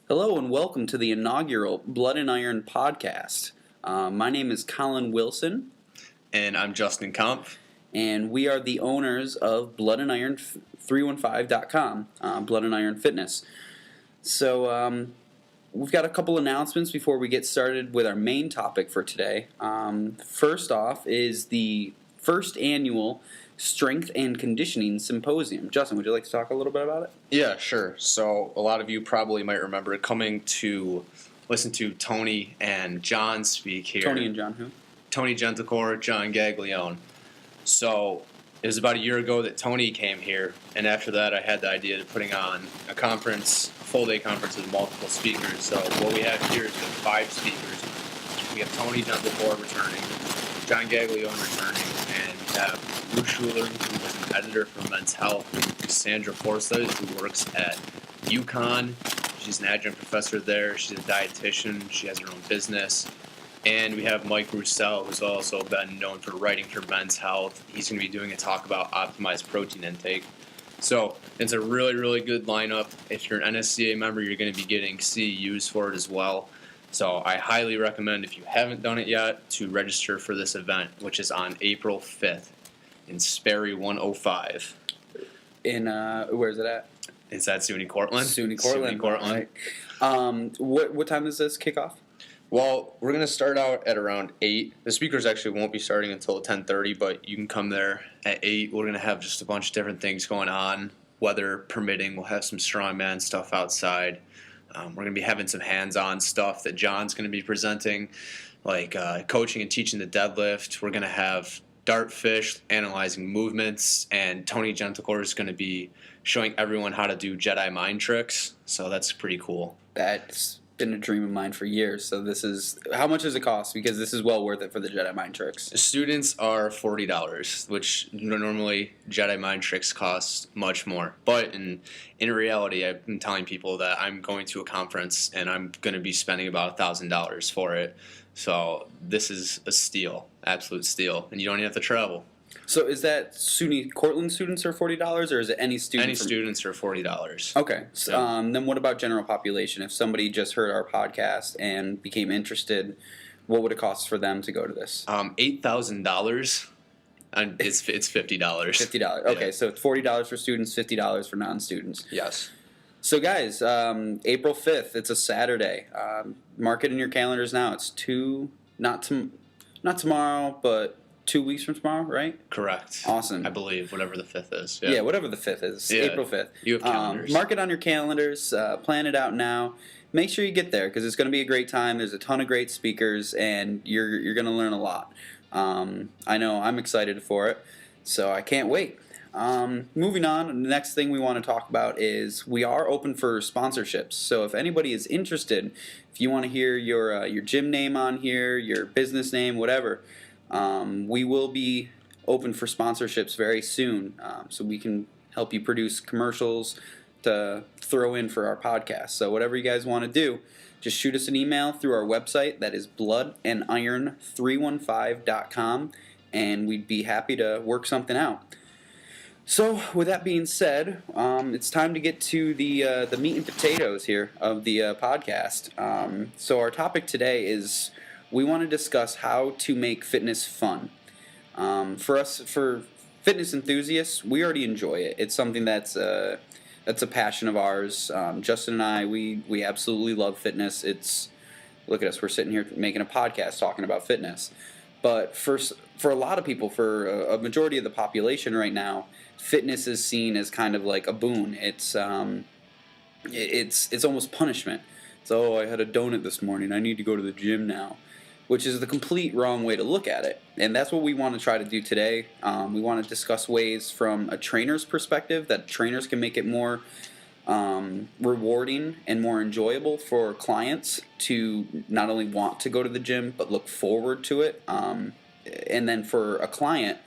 Hello and welcome to the inaugural Blood and Iron podcast. My name is Colin Wilson. And I'm Justin Kompf. And we are the owners of Blood and Iron 315.com, Blood and Iron Fitness. So we've got a couple announcements before we get started with our main topic for today. First off is the first annual Strength and Conditioning Symposium. Justin, would you like to talk a little bit about it? Yeah, sure. So a lot of you probably might remember coming to listen to Tony and John speak here. Tony and John who? Tony Gentlecore, John Gaglione. So it was about a year ago that Tony came here, and after that I had the idea of putting on a conference, a full-day conference with multiple speakers. So what we have here is we have 5 speakers. We have Tony Gentlecore returning, John Gaglione returning, and we have Lou Schuler, who is an editor for Men's Health, Cassandra Forsyth, who works at UConn. She's an adjunct professor there. She's a dietitian. She has her own business. And we have Mike Roussel, who's also been known for writing for Men's Health. He's going to be doing a talk about optimized protein intake. So it's a really, really good lineup. If you're an NSCA member, you're going to be getting CEUs for it as well. So I highly recommend, if you haven't done it yet, to register for this event, which is on April 5th in Sperry 105. In, where is it at? It's at SUNY Cortland. SUNY Cortland. Right. What time does this kick off? Well, we're going to start out at around 8. The speakers actually won't be starting until 10:30, but you can come there at 8. We're going to have just a bunch of different things going on. Weather permitting, we'll have some strongman stuff outside. We're going to be having some hands-on stuff that John's going to be presenting, like coaching and teaching the deadlift. We're going to have dartfish, analyzing movements, and Tony Gentlecore is going to be showing everyone how to do Jedi mind tricks, so that's pretty cool. That's been a dream of mine for years, so this is... How much does it cost? Because this is well worth it for the Jedi mind tricks. Students are $40, which normally Jedi mind tricks cost much more. But in reality, I've been telling people that I'm going to a conference and I'm going to be spending about $1,000 for it. So this is a steal, absolute steal, and you don't even have to travel. So is that SUNY Cortland students are $40, or is it any student? Any students are $40. Okay. So, then what about general population? If somebody just heard our podcast and became interested, what would it cost for them to go to this? $8,000. And it's $50. $50. Okay, yeah. So it's $40 for students, $50 for non-students. Yes. So guys, April 5th, it's a Saturday. Mark it in your calendars now. It's not tomorrow, but 2 weeks from tomorrow, right? Correct. Awesome. I believe, whatever the 5th is. Yeah, whatever the 5th is. Yeah. April 5th. You have calendars. Mark it on your calendars. Plan it out now. Make sure you get there because it's going to be a great time. There's a ton of great speakers, and you're going to learn a lot. I know I'm excited for it, so I can't wait. Moving on, the next thing we want to talk about is we are open for sponsorships. So if anybody is interested, if you want to hear your gym name on here, your business name, whatever, we will be open for sponsorships very soon, so we can help you produce commercials to throw in for our podcast. So whatever you guys want to do, just shoot us an email through our website. That is bloodandiron315.com, and we'd be happy to work something out. So with that being said, it's time to get to the meat and potatoes here of the podcast. So our topic today is we want to discuss how to make fitness fun. For fitness enthusiasts, we already enjoy it. It's something that's a passion of ours. Justin and I, we absolutely love fitness. Look at us, we're sitting here making a podcast talking about fitness. But for a lot of people, for a majority of the population right now, fitness is seen as kind of like a boon. It's almost punishment. So, I had a donut this morning, I need to go to the gym now, which is the complete wrong way to look at it. And that's what we want to try to do today. We want to discuss ways from a trainer's perspective that trainers can make it more rewarding and more enjoyable for clients to not only want to go to the gym, but look forward to it. And then for a client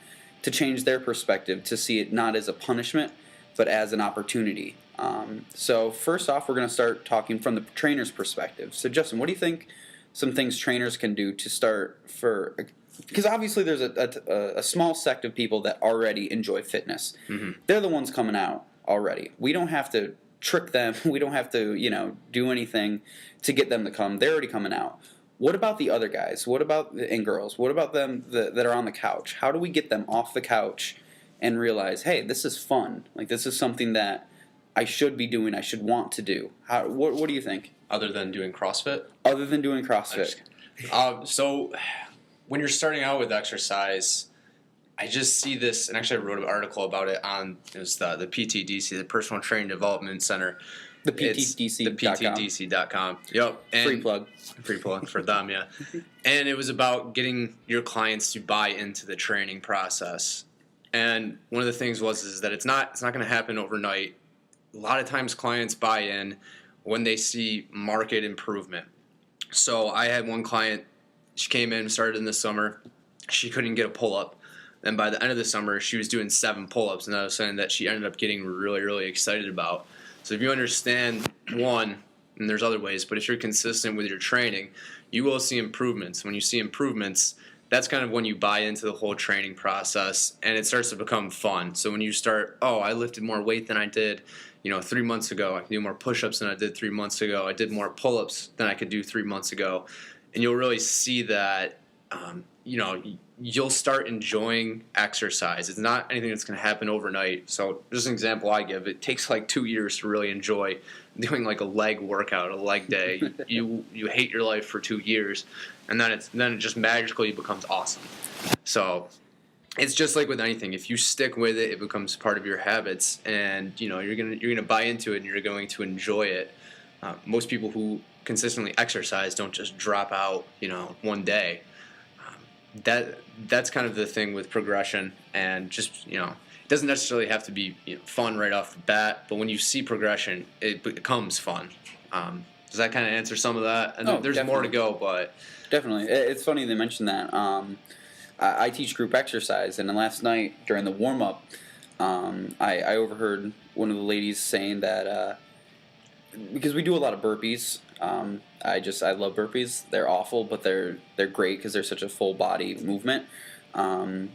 to change their perspective, to see it not as a punishment, but as an opportunity. So first off, we're going to start talking from the trainer's perspective. So Justin, what do you think some things trainers can do to start because obviously there's a small sect of people that already enjoy fitness. Mm-hmm. They're the ones coming out already. We don't have to trick them. We don't have to, do anything to get them to come. They're already coming out. What about the other guys? What about and girls? What about them that are on the couch? How do we get them off the couch and realize, hey, this is fun. Like, this is something that I should be doing. I should want to do. What do you think? Other than doing CrossFit? Other than doing CrossFit. So when you're starting out with exercise, I just see this, and actually I wrote an article about it on the PTDC, the Personal Training Development Center. The PTDC.com. The PTDC.com. Yep. And free plug for them, yeah. And it was about getting your clients to buy into the training process. And one of the things is that it's not going to happen overnight. A lot of times clients buy in when they see market improvement. So I had one client, she came in, started in the summer, she couldn't get a pull-up. Then by the end of the summer, she was doing 7 pull-ups, and that was something that she ended up getting really, really excited about. So if you understand, one, and there's other ways, but if you're consistent with your training, you will see improvements. When you see improvements, that's kind of when you buy into the whole training process, and it starts to become fun. So when you start, I lifted more weight than I did 3 months ago. I can do more push-ups than I did 3 months ago. I did more pull-ups than I could do 3 months ago. And you'll really see that, you'll start enjoying exercise. It's not anything that's going to happen overnight. So just an example I give, it takes like 2 years to really enjoy doing like a leg workout, a leg day. You hate your life for 2 years, and then it just magically becomes awesome. So it's just like with anything. If you stick with it, it becomes part of your habits, and you're gonna buy into it, and you're going to enjoy it. Most people who consistently exercise don't just drop out, one day. That's kind of the thing with progression, and just it doesn't necessarily have to be fun right off the bat, but when you see progression, it becomes fun. Does that kind of answer some of that? And there's definitely more to go, but definitely, it's funny they mentioned that. I teach group exercise, and then last night during the warm up, I overheard one of the ladies saying that because we do a lot of burpees. I love burpees. They're awful, but they're great because they're such a full body movement. We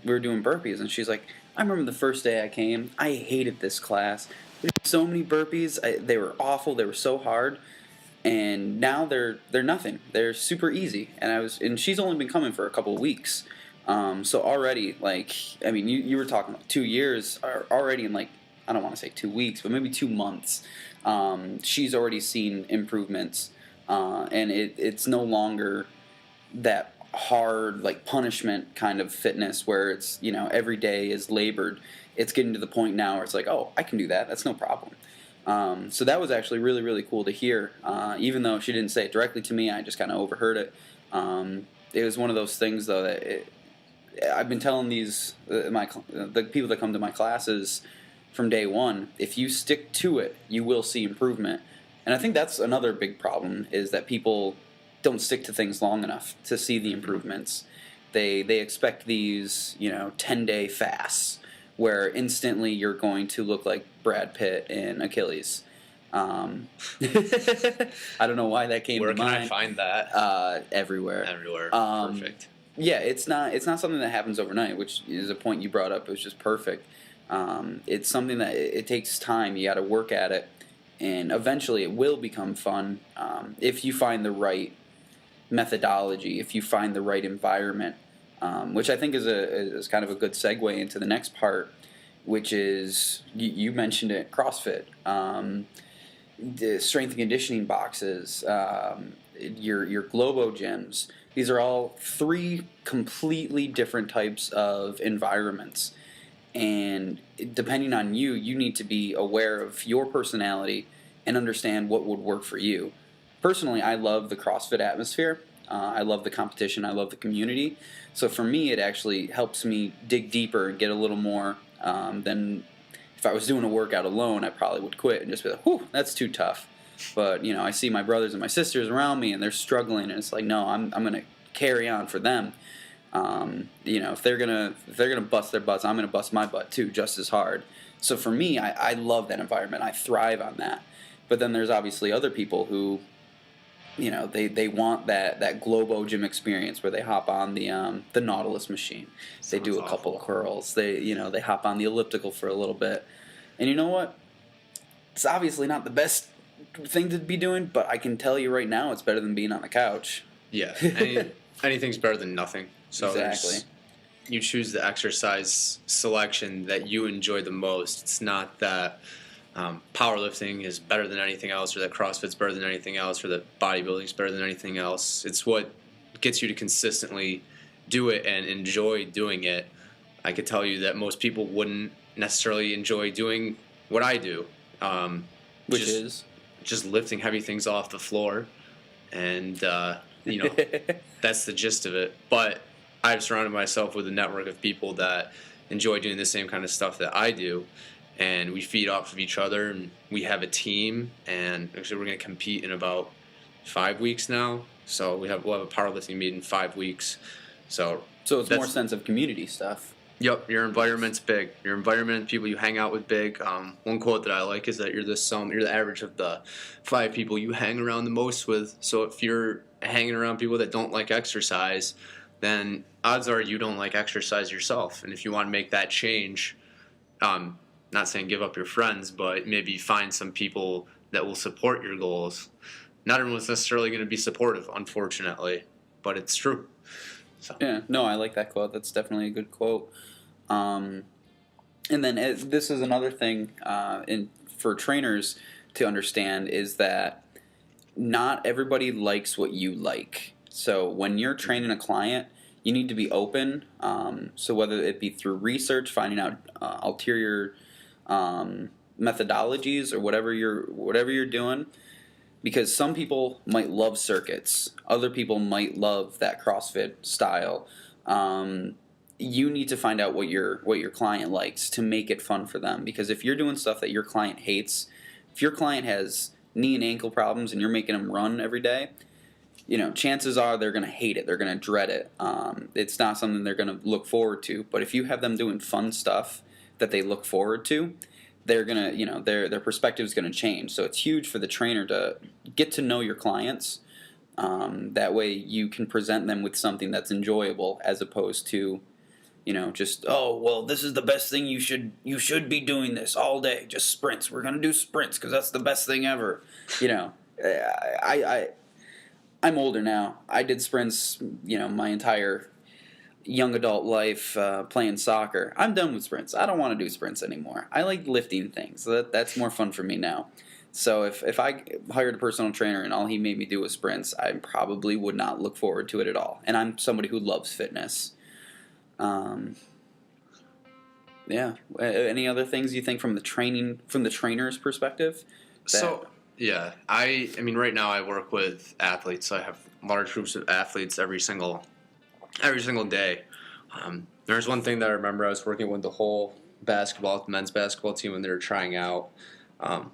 were doing burpees, and she's like, I remember the first day I came, I hated this class. We did so many burpees. They were awful. They were so hard. And now they're nothing. They're super easy. And she's only been coming for a couple of weeks. So already, you were talking about 2 years, already in I don't want to say 2 weeks, but maybe 2 months. She's already seen improvements, and it's no longer that hard punishment kind of fitness where it's every day is labored. It's getting to the point now where it's like, oh, I can do that. That's no problem. So that was actually really, really cool to hear. Even though she didn't say it directly to me, I just kind of overheard it. It was one of those things though that I've been telling the people that come to my classes from day one, if you stick to it, you will see improvement. And I think that's another big problem, is that people don't stick to things long enough to see the improvements. They expect these 10-day fasts where instantly you're going to look like Brad Pitt in Achilles. I don't know why that came to mind. Where can I find that? Everywhere. Perfect. Yeah, it's not something that happens overnight, which is a point you brought up. It was just perfect. It's something that it takes time. You got to work at it, and eventually it will become fun if you find the right methodology, if you find the right environment, which I think is kind of a good segue into the next part, which is you mentioned it, CrossFit, the strength and conditioning boxes, your Globo gyms. These are all 3 completely different types of environments. And depending on you need to be aware of your personality and understand what would work for you. Personally, I love the CrossFit atmosphere. I love the competition. I love the community. So for me, it actually helps me dig deeper and get a little more than if I was doing a workout alone. I probably would quit and just be like, whew, that's too tough. But I see my brothers and my sisters around me, and they're struggling, and it's like, no, I'm gonna carry on for them. If they're gonna bust their butts, I'm gonna bust my butt too, just as hard. So for me, I love that environment. I thrive on that. But then there's obviously other people who, they want that Globo gym experience where they hop on the Nautilus machine. They do a couple curls. They hop on the elliptical for a little bit. And you know what? it's obviously not the best thing to be doing, but I can tell you right now, it's better than being on the couch. Yeah, anything's better than nothing. So Exactly. you choose the exercise selection that you enjoy the most. It's not that powerlifting is better than anything else, or that CrossFit's better than anything else, or that bodybuilding's better than anything else. It's what gets you to consistently do it and enjoy doing it. I could tell you that most people wouldn't necessarily enjoy doing what I do, Which is? just lifting heavy things off the floor, and that's the gist of it. But I've surrounded myself with a network of people that enjoy doing the same kind of stuff that I do, and we feed off of each other, and we have a team. And actually, we're going to compete in about 5 weeks now. So we'll have a powerlifting meet in 5 weeks. So it's more sense of community stuff. Yep, your environment's big. Your environment, people you hang out with, big. One quote that I like is that you're the average of the 5 people you hang around the most with. So if you're hanging around people that don't like exercise, then odds are you don't like exercise yourself. And if you want to make that change, not saying give up your friends, but maybe find some people that will support your goals. Not everyone's necessarily going to be supportive, unfortunately, but it's true. So. Yeah, no, I like that quote. That's definitely a good quote. And then this is another thing for trainers to understand is that not everybody likes what you like. So when you're training a client, you need to be open. So whether it be through research, finding out ulterior methodologies or whatever you're doing, because some people might love circuits, other people might love that CrossFit style. You need to find out what your client likes to make it fun for them. Because if you're doing stuff that your client hates, if your client has knee and ankle problems and you're making them run every day, chances are they're going to hate it. They're going to dread it. It's not something they're going to look forward to. But if you have them doing fun stuff that they look forward to, they're gonna, their perspective is gonna change. So it's huge for the trainer to get to know your clients. That way you can present them with something that's enjoyable, as opposed to, just, oh well, this is the best thing. You should be doing this all day. Just sprints. We're gonna do sprints because that's the best thing ever. I'm older now. I did sprints, my entire young adult life playing soccer. I'm done with sprints. I don't want to do sprints anymore. I like lifting things. That's more fun for me now. So if I hired a personal trainer and all he made me do was sprints, I probably would not look forward to it at all. And I'm somebody who loves fitness. Yeah. Any other things you think from the trainer's perspective? I mean, right now I work with athletes. I have large groups of athletes every single day. There's one thing that I remember. I was working with the whole men's basketball team when they were trying out, and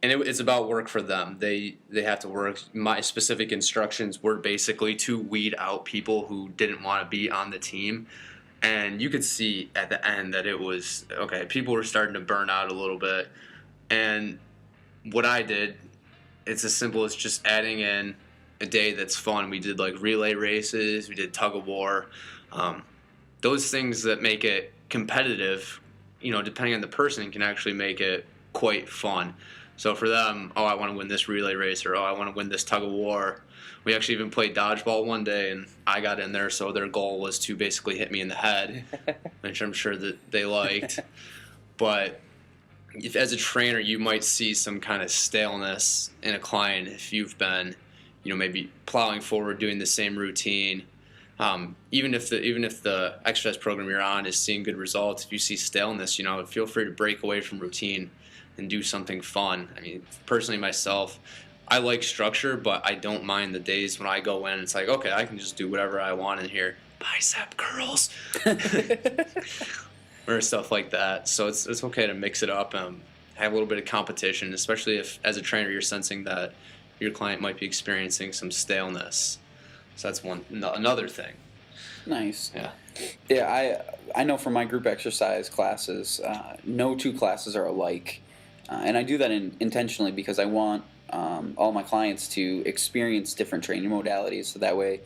it's about work for them. They have to work. My specific instructions were basically to weed out people who didn't want to be on the team, and you could see at the end that it was okay. People were starting to burn out a little bit, and what I did, it's as simple as just adding in a day that's fun. We did like relay races, we did tug of war, those things that make it competitive, depending on the person, can actually make it quite fun. So for them, I want to win this relay race, or I want to win this tug of war. We actually even played dodgeball one day, and I got in there, so their goal was to basically hit me in the head, which I'm sure that they liked. But if as a trainer you might see some kind of staleness in a client if you've been maybe plowing forward doing the same routine, even if the exercise program you're on is seeing good results, if you see staleness, feel free to break away from routine and do something fun. I mean, personally myself, I like structure, but I don't mind the days when I go in and it's like, okay, I can just do whatever I want in here, bicep curls or stuff like that. So it's okay to mix it up and have a little bit of competition, especially if as a trainer you're sensing that your client might be experiencing some staleness. So that's another thing. Nice. Yeah. Yeah, I know from my group exercise classes, no two classes are alike. And I do that intentionally because I want all my clients to experience different training modalities, so that way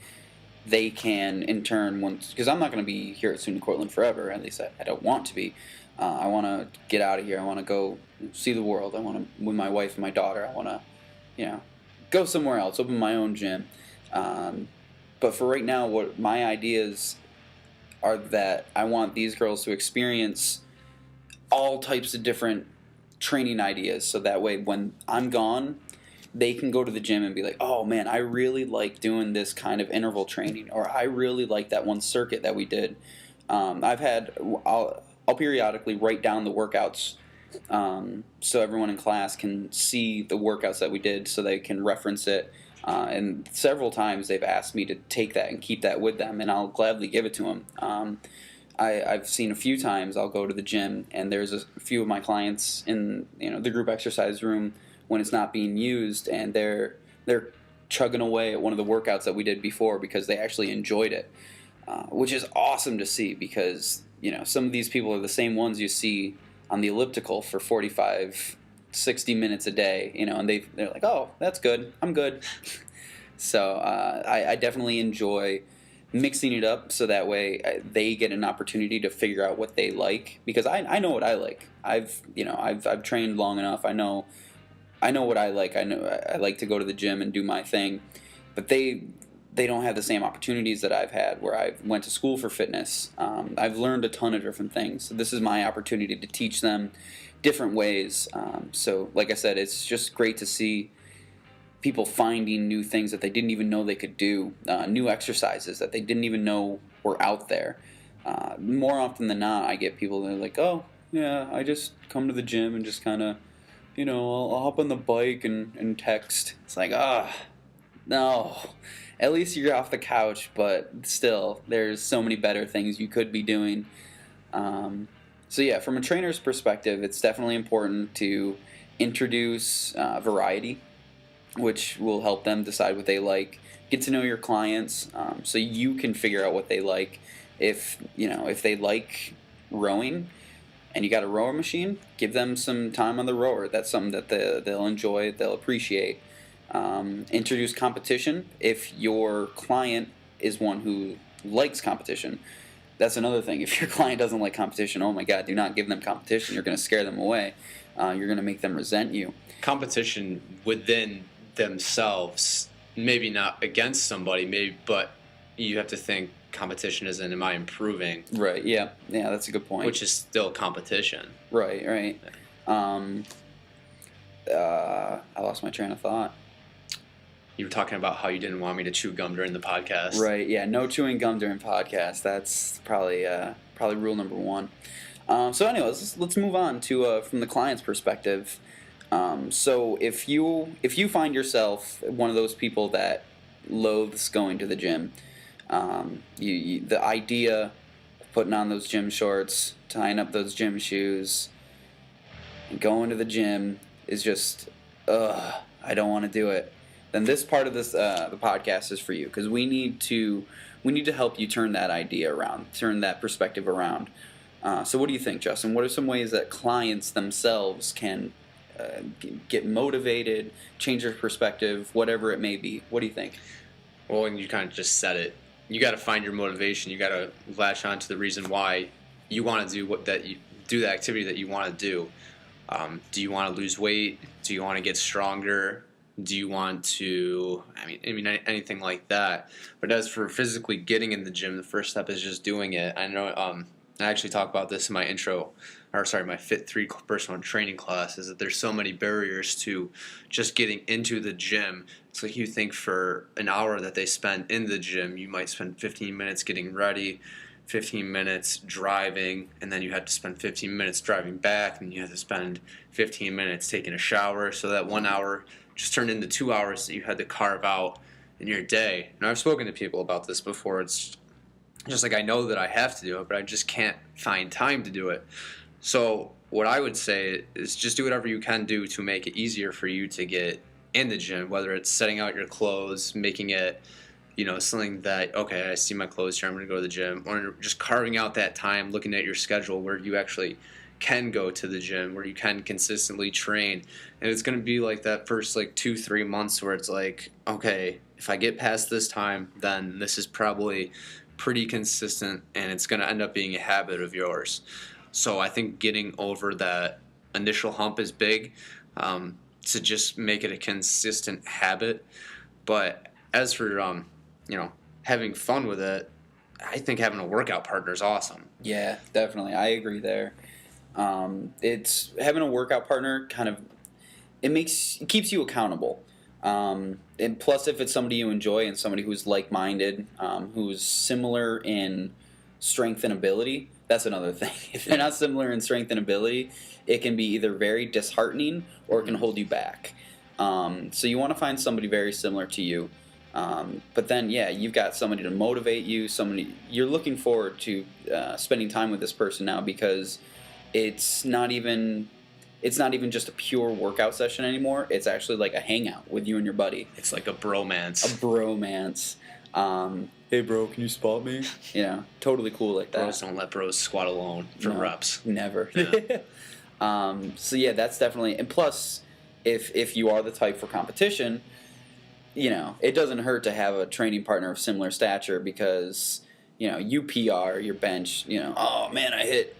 they can, in turn, because I'm not going to be here at SUNY Cortland forever, at least I don't want to be. I want to get out of here. I want to go see the world. I want to, with my wife and my daughter, I want to, go somewhere else, open my own gym. But for right now, what my ideas are that I want these girls to experience all types of different training ideas, so that way when I'm gone, they can go to the gym and be like, oh man, I really like doing this kind of interval training, or I really like that one circuit that we did. I'll periodically write down the workouts, so everyone in class can see the workouts that we did, so they can reference it. And several times they've asked me to take that and keep that with them, and I'll gladly give it to them. I've seen a few times I'll go to the gym, and there's a few of my clients in the group exercise room when it's not being used, and they're chugging away at one of the workouts that we did before because they actually enjoyed it, which is awesome to see, because some of these people are the same ones you see on the elliptical for 45, 60 minutes a day, and they're like, oh, that's good, I'm good. So I definitely enjoy mixing it up, so that way they get an opportunity to figure out what they like, because I know what I like. I've trained long enough. I know what I like. I know I like to go to the gym and do my thing, but they don't have the same opportunities that I've had, where I went to school for fitness. I've learned a ton of different things. So this is my opportunity to teach them different ways. So like I said, it's just great to see people finding new things that they didn't even know they could do, new exercises that they didn't even know were out there. More often than not, I get people that are like, oh, yeah, I just come to the gym and just kind of, I'll hop on the bike and text. It's like, no. At least you're off the couch, but still, there's so many better things you could be doing. So yeah, from a trainer's perspective, it's definitely important to introduce variety, which will help them decide what they like. Get to know your clients, so you can figure out what they like. If they like rowing and you got a rower machine, give them some time on the rower. That's something that they'll enjoy, they'll appreciate. Introduce competition. If your client is one who likes competition, that's another thing. If your client doesn't like competition, oh my God, do not give them competition. You're going to scare them away. You're going to make them resent you. Competition within themselves, maybe not against somebody, maybe, but you have to think competition as in, am I improving? Right. Yeah. That's a good point. Which is still competition. Right. I lost my train of thought. You were talking about how you didn't want me to chew gum during the podcast. Right. Yeah. No chewing gum during podcast. That's probably rule number one. So anyways, let's move on to from the client's perspective. So if you find yourself one of those people that loathes going to the gym, the idea of putting on those gym shorts, tying up those gym shoes, and going to the gym is just, I don't want to do it. Then this part of this the podcast is for you, because we need to help you turn that idea around, turn that perspective around. So what do you think, Justin? What are some ways that clients themselves can get motivated, change their perspective, whatever it may be? What do you think? Well, and you kind of just said it. You got to find your motivation. You got to latch on to the reason why you want to do the activity that you want to do. Do you want to lose weight? Do you want to get stronger? Do you want to, anything like that. But as for physically getting in the gym, the first step is just doing it. I know I actually talk about this in my my Fit 3 personal training class, is that there's so many barriers to just getting into the gym. It's like you think for an hour that they spend in the gym, you might spend 15 minutes getting ready, 15 minutes driving, and then you had to spend 15 minutes driving back, and you had to spend 15 minutes taking a shower. So that 1 hour just turned into 2 hours that you had to carve out in your day. And I've spoken to people about this before. It's just like, I know that I have to do it, but I just can't find time to do it. So what I would say is just do whatever you can do to make it easier for you to get in the gym, whether it's setting out your clothes, making it, something that, okay, I see my clothes here, I'm going to go to the gym, or just carving out that time, looking at your schedule where you actually can go to the gym, where you can consistently train. And it's going to be like that first 2-3 months where it's like, okay, if I get past this time, then this is probably pretty consistent, and it's going to end up being a habit of yours. So I think getting over that initial hump is big, to just make it a consistent habit. But as for having fun with it, I think having a workout partner is awesome. Yeah, definitely. I agree there. It's having a workout partner it keeps you accountable. And plus, if it's somebody you enjoy and somebody who's like-minded, who's similar in strength and ability, that's another thing. If they're not similar in strength and ability, it can be either very disheartening or it can hold you back. So you want to find somebody very similar to you. But then, yeah, you've got somebody to motivate you. You're looking forward to spending time with this person now, because it's not even just a pure workout session anymore. It's actually like a hangout with you and your buddy. It's like a bromance. Hey, bro, can you spot me? Totally cool like that. Bros don't let bros squat alone for reps. Never. Yeah. So yeah, that's definitely. And plus, if you are the type for competition, it doesn't hurt to have a training partner of similar stature, because you PR your bench. Oh man, I hit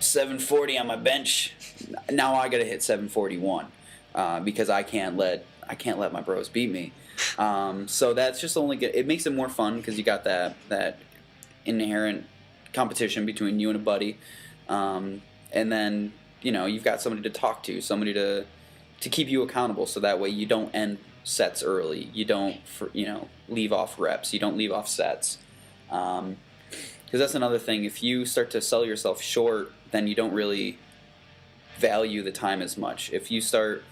740 on my bench. Now I got to hit 741 because I can't let my bros beat me. So that's just only good. It makes it more fun because you got that inherent competition between you and a buddy, and then you've got somebody to talk to, somebody to keep you accountable. So that way you don't end sets early. You don't leave off reps. You don't leave off sets. Because that's another thing. If you start to sell yourself short, then you don't really value the time as much. If you start,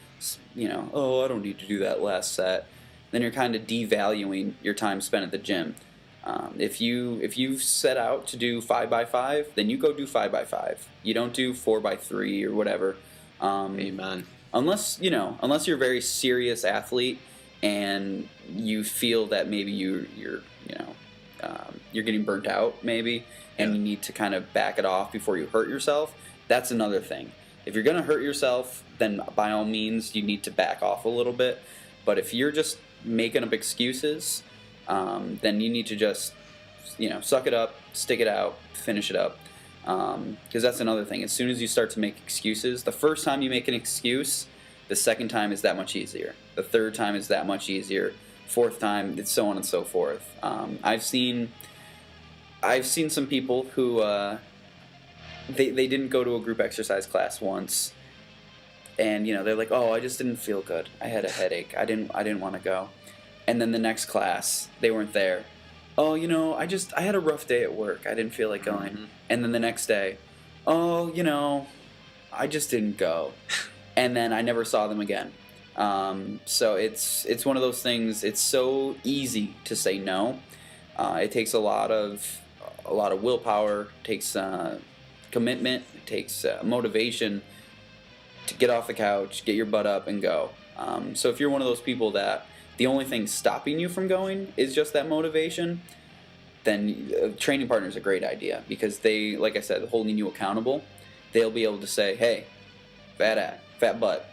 oh, I don't need to do that last set, then you're kind of devaluing your time spent at the gym. If you set out to do 5x5, then you go do 5x5. You don't do 4x3 or whatever. Amen. Unless you're a very serious athlete and you feel that maybe you're getting burnt out, maybe, and you need to kind of back it off before you hurt yourself. That's another thing. If you're going to hurt yourself, then by all means you need to back off a little bit. But if you're just making up excuses, then you need to just suck it up, stick it out, finish it up. Because that's another thing. As soon as you start to make excuses, the first time you make an excuse, the second time is that much easier. The third time is that much easier. Fourth time, it's so on and so forth. I've seen some people who they didn't go to a group exercise class once, and they're like, oh, I just didn't feel good. I had a headache. I didn't want to go. And then the next class, they weren't there. Oh, I had a rough day at work. I didn't feel like going. Mm-hmm. And then the next day, oh, I just didn't go. And then I never saw them again. So it's one of those things. It's so easy to say no. It takes a lot of willpower. It takes commitment. It takes motivation to get off the couch, get your butt up, and go. So if you're one of those people that the only thing stopping you from going is just that motivation, then a training partner is a great idea, because they, like I said, holding you accountable. They'll be able to say, hey, fat butt,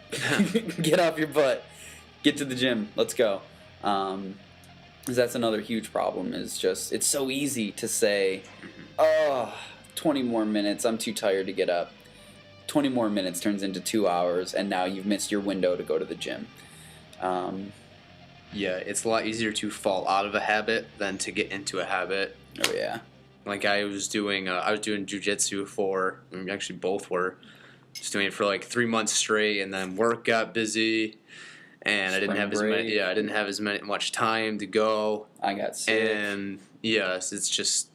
get off your butt, get to the gym, let's go. Because that's another huge problem, is just it's so easy to say, oh, 20 more minutes, I'm too tired to get up. 20 more minutes turns into 2 hours, and now you've missed your window to go to the gym. Yeah, it's a lot easier to fall out of a habit than to get into a habit. Oh yeah. Like I was doing jiu-jitsu actually both were. Just doing it for like 3 months straight, and then work got busy, and I didn't have as much time to go. I got sick. And yes, it's just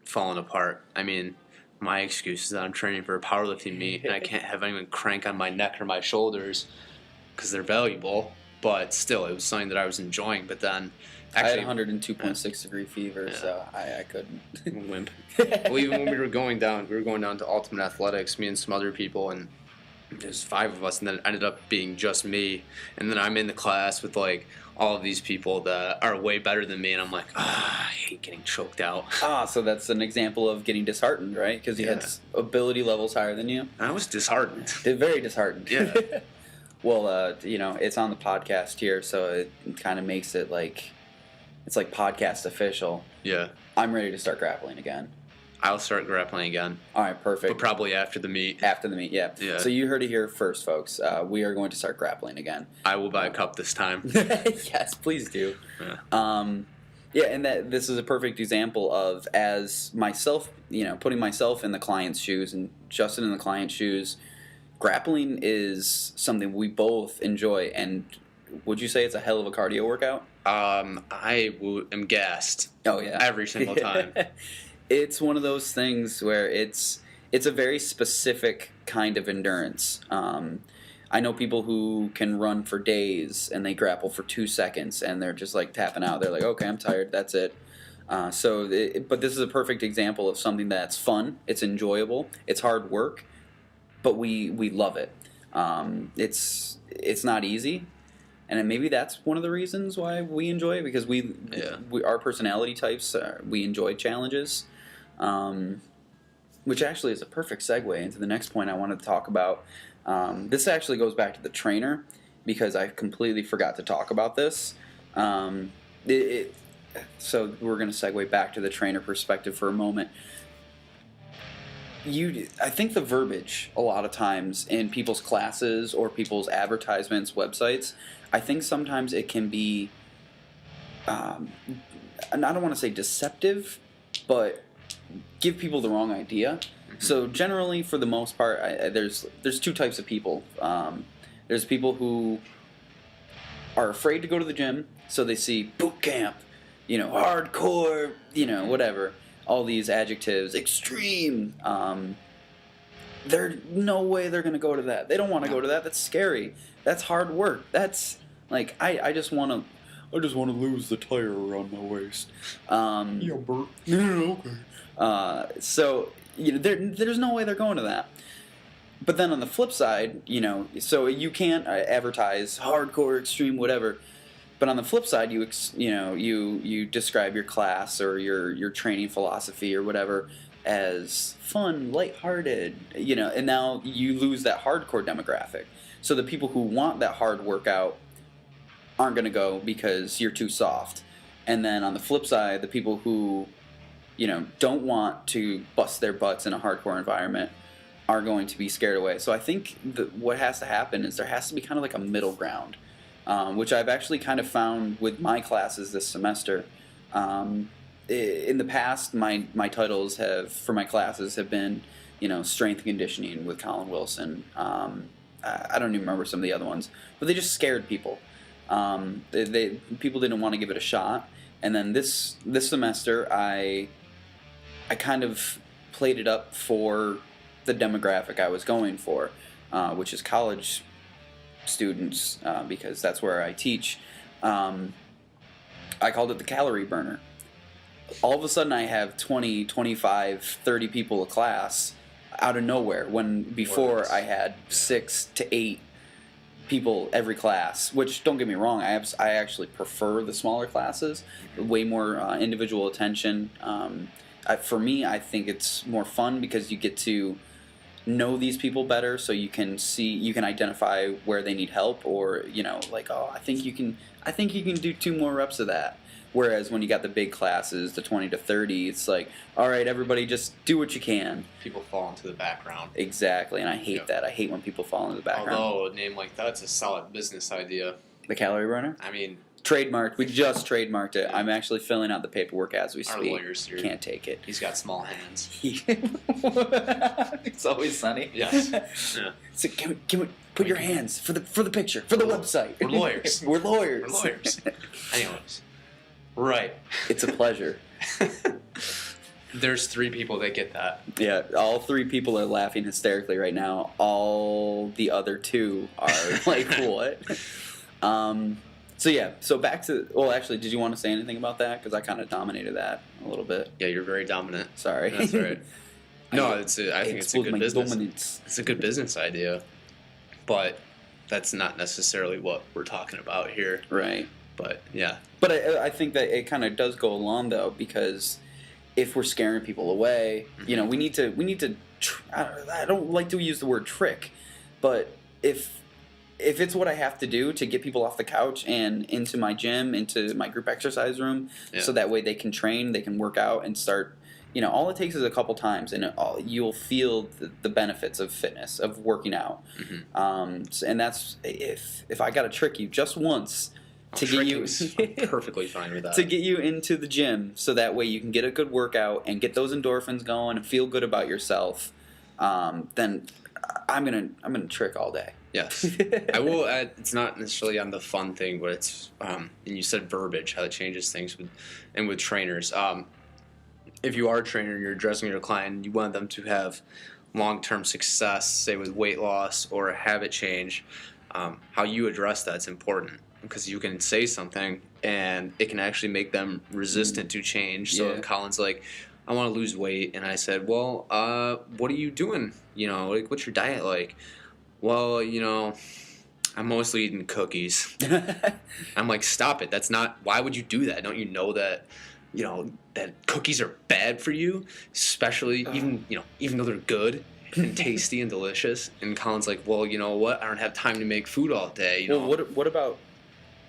falling apart. I mean, my excuse is that I'm training for a powerlifting meet, and I can't have anyone crank on my neck or my shoulders because they're valuable. But still, it was something that I was enjoying. But then, actually, I had 102.6 degree fever, so I couldn't. Wimp. Well, even when we were going down to Ultimate Athletics, me and some other people, and there's 5 of us, and then it ended up being just me. And then I'm in the class with like all of these people that are way better than me, and I'm like, I hate getting choked out. So that's an example of getting disheartened, right? Because you had ability levels higher than you. I was disheartened. Very disheartened. Yeah. Well, it's on the podcast here, so it kind of makes it like it's like podcast official. Yeah. I'm ready to start grappling again. I'll start grappling again, All right, perfect. but probably after the meet. After the meet, yeah. Yeah. So you heard it here first, folks. We are going to start grappling again. I will buy a cup this time. Yes, please do. Yeah. Yeah, and this is a perfect example of, as myself, putting myself in the client's shoes and Justin in the client's shoes. Grappling is something we both enjoy, and would you say it's a hell of a cardio workout? am gassed. Oh yeah, every single time. It's one of those things where it's a very specific kind of endurance. I know people who can run for days and they grapple for 2 seconds and they're just like tapping out. They're like, okay, I'm tired. That's it. But this is a perfect example of something that's fun. It's enjoyable. It's hard work, but we love it. It's not easy, and maybe that's one of the reasons why we enjoy it, because we our personality types, we enjoy challenges. Which actually is a perfect segue into the next point I wanted to talk about. This actually goes back to the trainer, because I completely forgot to talk about this. So we're going to segue back to the trainer perspective for a moment. I think the verbiage a lot of times in people's classes or people's advertisements, websites, I think sometimes it can be, and I don't want to say deceptive, but give people the wrong idea. So generally, for the most part, there's two types of people. There's people who are afraid to go to the gym, so they see boot camp, hardcore, whatever, all these adjectives, extreme. There's no way they're going to go to that. They don't want to go to that. That's scary. That's hard work. That's like, I just want to lose the tire around my waist. Yeah, Bert. Yeah, okay. So there's no way they're going to that. But then on the flip side, so you can't advertise hardcore, extreme, whatever. But on the flip side, you describe your class or your training philosophy or whatever as fun, lighthearted, and now you lose that hardcore demographic. So the people who want that hard workout aren't going to go because you're too soft. And then on the flip side, the people who don't want to bust their butts in a hardcore environment are going to be scared away. So I think what has to happen is there has to be kind of like a middle ground, which I've actually kind of found with my classes this semester. In the past, my titles for my classes have been, strength and conditioning with Colin Wilson. I don't even remember some of the other ones, but they just scared people. People didn't want to give it a shot. And then this semester, I kind of played it up for the demographic I was going for, which is college students, because that's where I teach. I called it the calorie burner. All of a sudden I have 20, 25, 30 people a class out of nowhere, when before I had 6 to 8 people every class, which, don't get me wrong, I actually prefer the smaller classes, way more individual attention. For me, I think it's more fun because you get to know these people better, so you can identify where they need help, or I think you can do 2 more reps of that. Whereas when you got the big classes, the 20 to 30, it's like, all right, everybody, just do what you can. People fall into the background. Exactly, and I hate that. I hate when people fall into the background. Although a name like that's a solid business idea. The calorie burner? I mean, trademarked. We just trademarked it. I'm actually filling out the paperwork as we speak. Our lawyers here. Can't take it. He's got small hands. It's always sunny. Yes. Yeah. So can we put your hands for the picture, for the website? We're lawyers. We're lawyers. We're lawyers. Anyways. Right. It's a pleasure. There's 3 people that get that. Yeah, all 3 people are laughing hysterically right now. All the other 2 are like, what? So back to, well, actually, did you want to say anything about that? Because I kind of dominated that a little bit. Yeah, you're very dominant. Sorry. That's right. No, I think it's a good business. Dominance. It's a good business idea, but that's not necessarily what we're talking about here. Right. But yeah. But I think that it kind of does go along, though, because if we're scaring people away, we need to. I don't like to use the word trick, but if it's what I have to do to get people off the couch and into my gym, into my group exercise room, so that way they can train, they can work out, and start all it takes is a couple times, and you'll feel the benefits of fitness, of working out. And that's if I got to trick you just once to get you I'm perfectly fine with that. to get you into the gym, so that way you can get a good workout and get those endorphins going and feel good about yourself. Then I'm gonna trick all day. Yes, I will add. It's not necessarily on the fun thing, but it's and you said verbiage, how it changes things with trainers. If you are a trainer and you're addressing your client, and you want them to have long-term success, say with weight loss or a habit change, how you address that's important, because you can say something and it can actually make them resistant to change. So if Colin's like, I want to lose weight, and I said, well, what are you doing? Like, what's your diet like? Well, I'm mostly eating cookies. I'm like, stop it. That's not, why would you do that? Don't you know that, that cookies are bad for you, especially even though they're good and tasty and delicious? And Colin's like, well, you know what? I don't have time to make food all day. Well, what about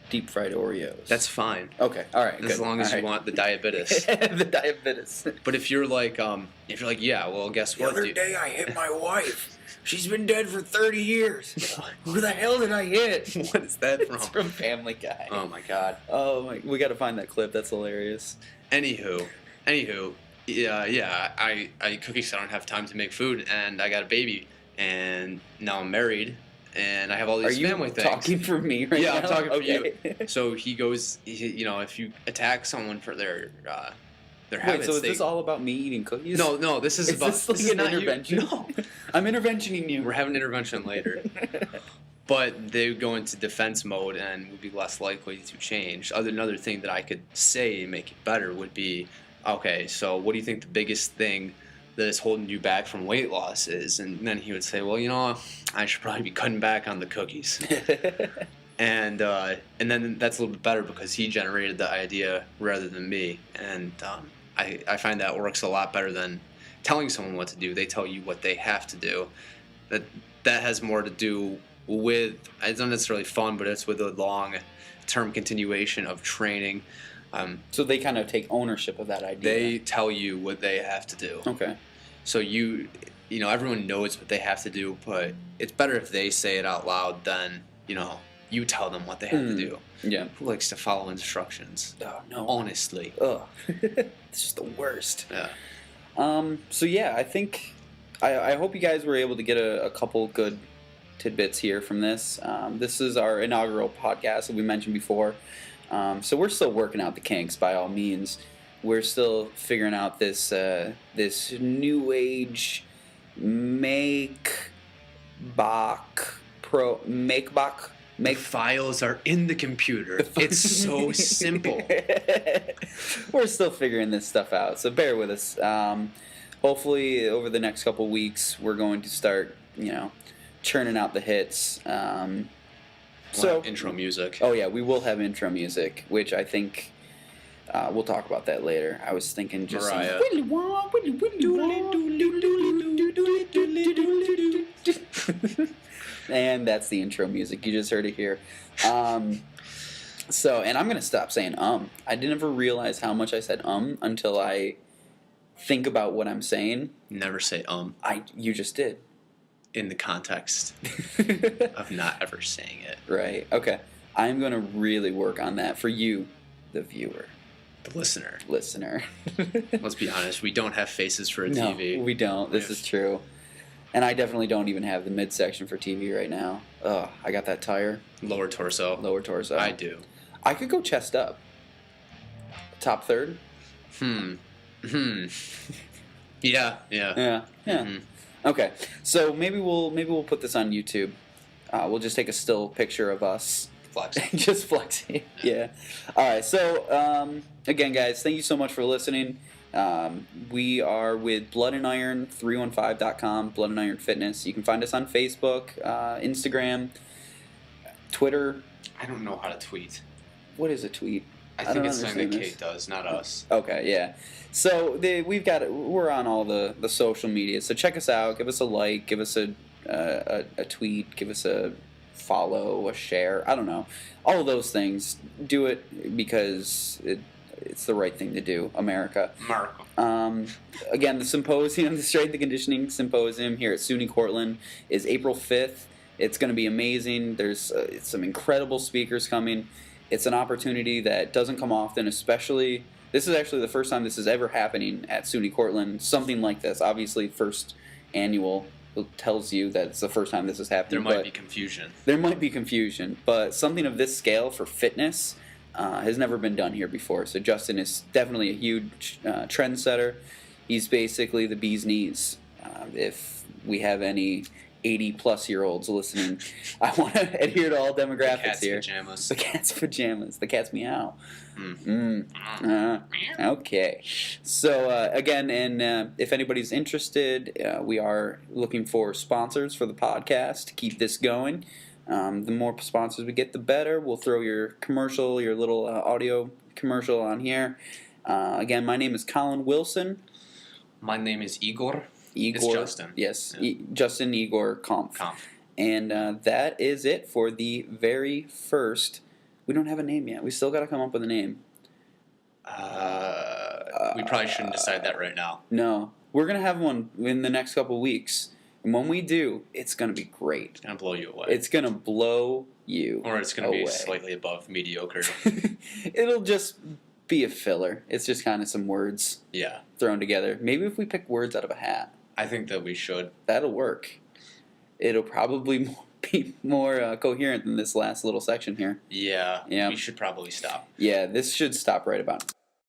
deep fried Oreos? That's fine. Okay, all right, as long as you want the diabetes. The diabetes. But if you're like, yeah, well, guess what? The other day I hit my wife. She's been dead for 30 years. Who the hell did I hit? What is that from? It's from Family Guy. Oh my god. Oh my, we got to find that clip. That's hilarious. Anywho, yeah, I eat cookies. I don't have time to make food, and I got a baby, and now I'm married, and I have all these family things. Are you talking for me right now? Yeah, I'm talking for you. So he goes, if you attack someone for their habits. Wait, so is this all about me eating cookies? No, this is about this like an intervention? No, I'm interventioning you. We're having an intervention later. But they would go into defense mode and would be less likely to change. Another thing that I could say to make it better would be, okay, so what do you think the biggest thing that is holding you back from weight loss is? And then he would say, well, I should probably be cutting back on the cookies. And then that's a little bit better because he generated the idea rather than me. And I find that works a lot better than telling someone what to do. They tell you what they have to do. That has more to do with, it's not necessarily fun, but it's with a long-term continuation of training. So they kind of take ownership of that idea. They tell you what they have to do. Okay. So everyone knows what they have to do, but it's better if they say it out loud than, you tell them what they have to do. Yeah. Who likes to follow instructions? Oh, no. Honestly. Ugh. It's just the worst. Yeah. So yeah, I think I hope you guys were able to get a couple good tidbits here from this. This is our inaugural podcast that we mentioned before. So we're still working out the kinks by all means. We're still figuring out this this new age make bach. Files are in the computer. It's so simple. We're still figuring this stuff out, so bear with us. Hopefully, over the next couple weeks, we're going to start, churning out the hits. So intro music. Oh yeah, we will have intro music, which I think we'll talk about that later. I was thinking just Mariah. And that's the intro music. You just heard it here. So, and I'm going to stop saying I didn't ever realize how much I said until I think about what I'm saying. Never say You just did. In the context of not ever saying it. Right. Okay. I'm going to really work on that for you, the viewer. The listener. Let's be honest. We don't have faces for a TV. No, we don't. This is true. And I definitely don't even have the midsection for TV right now. Ugh, I got that tire. Lower torso. I do. I could go chest up. Top third. Yeah. Mm-hmm. Okay, so maybe we'll put this on YouTube. We'll just take a still picture of us flexing. Just flexing. Yeah. All right. So again, guys, thank you so much for listening. We are with bloodandIron315.com, Blood and Iron Fitness. You can find us on Facebook, Instagram, Twitter. I don't know how to tweet. What is a tweet? I think it's something that Kate does, not us. Okay, yeah. So we're on all the social media. So check us out. Give us a like. Give us a tweet. Give us a follow, a share. I don't know. All of those things. Do it because it's the right thing to do, America. America. Again, the symposium, the Strength and Conditioning Symposium here at SUNY Cortland is April 5th. It's going to be amazing. There's some incredible speakers coming. It's an opportunity that doesn't come often, especially, this is actually the first time this is ever happening at SUNY Cortland, something like this. Obviously, first annual tells you that it's the first time this is happening. There might be confusion. There might be confusion, but something of this scale for fitness has never been done here before. So Justin is definitely a huge trendsetter. He's basically the bee's knees. If we have any 80-plus-year-olds listening, I want to adhere to all demographics here. Pajamas. The cat's pajamas. The cat's meow. Okay. So, again, and if anybody's interested, we are looking for sponsors for the podcast to keep this going. The more sponsors we get, the better. We'll throw your commercial, your little audio commercial on here. Again, my name is Colin Wilson. My name is Igor. Igor. It's Justin. Yes, Yeah. Justin Igor Kompf. And that is it for the very first. We don't have a name yet. We still got to come up with a name. We probably shouldn't decide that right now. No. We're going to have one in the next couple weeks. And when we do, it's going to be great. It's going to blow you away. It's going to blow you Or it's going to away. be slightly above mediocre. It'll just be a filler. It's just kind of some words Yeah. thrown together. Maybe if we pick words out of a hat. I think that we should. That'll work. It'll probably be more coherent than this last little section here. Yeah. Yeah. We should probably stop. Yeah, this should stop right about now.